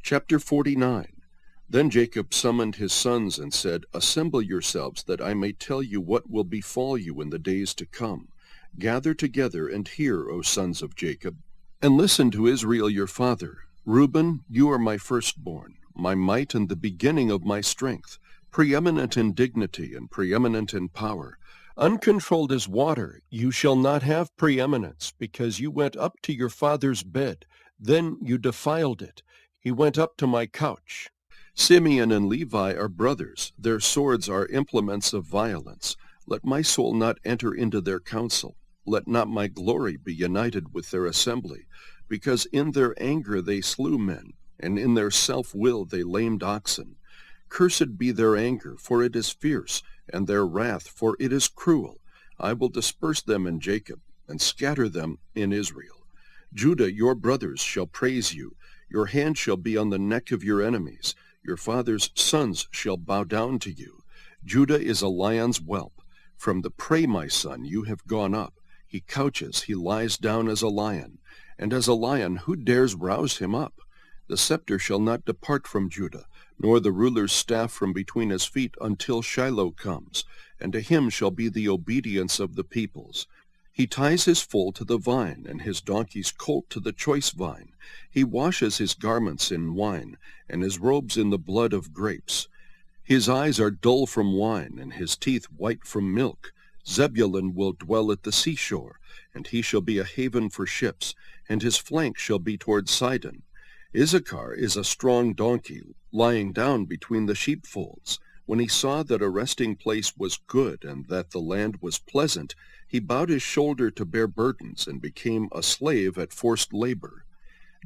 Chapter 49. Then Jacob summoned his sons and said, Assemble yourselves, that I may tell you what will befall you in the days to come. Gather together and hear, O sons of Jacob, and listen to Israel your father. Reuben, you are my firstborn, my might and the beginning of my strength, preeminent in dignity and preeminent in power. Uncontrolled as water, you shall not have preeminence, because you went up to your father's bed. Then you defiled it. He went up to my couch. Simeon and Levi are brothers. Their swords are implements of violence. Let my soul not enter into their counsel. Let not my glory be united with their assembly. Because in their anger they slew men, and in their self-will they lamed oxen. Cursed be their anger, for it is fierce, and their wrath, for it is cruel. I will disperse them in Jacob, and scatter them in Israel. Judah, your brothers shall praise you. Your hand shall be on the neck of your enemies. Your father's sons shall bow down to you. Judah is a lion's whelp. From the prey, my son, you have gone up. He couches, he lies down as a lion. And as a lion, who dares rouse him up? The scepter shall not depart from Judah, nor the ruler's staff from between his feet, until Shiloh comes, and to him shall be the obedience of the peoples. He ties his foal to the vine, and his donkey's colt to the choice vine. He washes his garments in wine, and his robes in the blood of grapes. His eyes are dull from wine, and his teeth white from milk. Zebulun will dwell at the seashore, and he shall be a haven for ships, and his flank shall be toward Sidon. Issachar is a strong donkey, lying down between the sheepfolds. When he saw that a resting place was good, and that the land was pleasant, he bowed his shoulder to bear burdens, and became a slave at forced labor.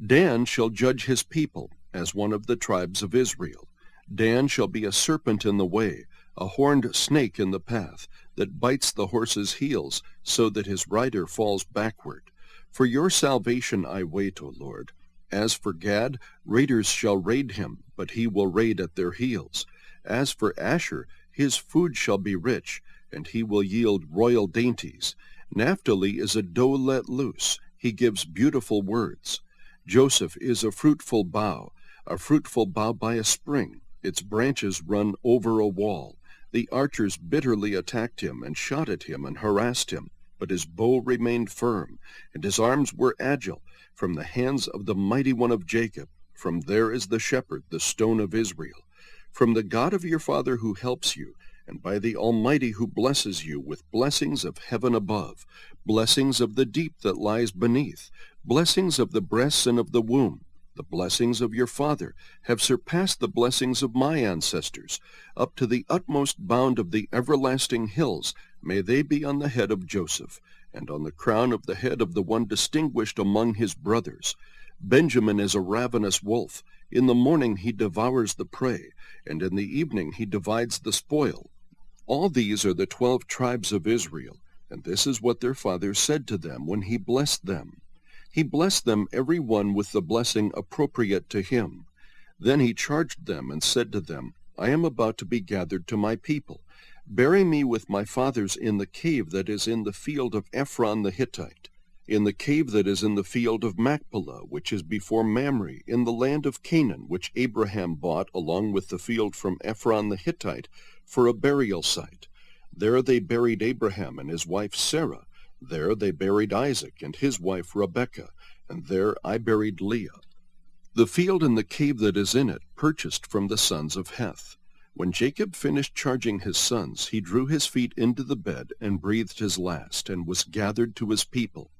Dan shall judge his people, as one of the tribes of Israel. Dan shall be a serpent in the way, a horned snake in the path, that bites the horse's heels, so that his rider falls backward. For your salvation I wait, O Lord. As for Gad, raiders shall raid him, but he will raid at their heels. As for Asher, his food shall be rich, and he will yield royal dainties. Naphtali is a doe let loose. He gives beautiful words. Joseph is a fruitful bough by a spring. Its branches run over a wall. The archers bitterly attacked him, and shot at him, and harassed him. But his bow remained firm, and his arms were agile, from the hands of the mighty one of Jacob. From there is the shepherd, the stone of Israel. From the God of your father who helps you, and by the Almighty who blesses you with blessings of heaven above, blessings of the deep that lies beneath, blessings of the breasts and of the womb. The blessings of your father have surpassed the blessings of my ancestors. Up to the utmost bound of the everlasting hills may they be on the head of Joseph, and on the crown of the head of the one distinguished among his brothers. Benjamin is a ravenous wolf. In the morning he devours the prey, and in the evening he divides the spoil. All these are the 12 tribes of Israel, and this is what their father said to them when he blessed them. He blessed them every one with the blessing appropriate to him. Then he charged them and said to them, I am about to be gathered to my people. Bury me with my fathers in the cave that is in the field of Ephron the Hittite, in the cave that is in the field of Machpelah, which is before Mamre, in the land of Canaan, which Abraham bought along with the field from Ephron the Hittite for a burial site. There they buried Abraham and his wife Sarah. There they buried Isaac and his wife Rebekah, and there I buried Leah. The field and the cave that is in it purchased from the sons of Heth. When Jacob finished charging his sons, he drew his feet into the bed and breathed his last, and was gathered to his people.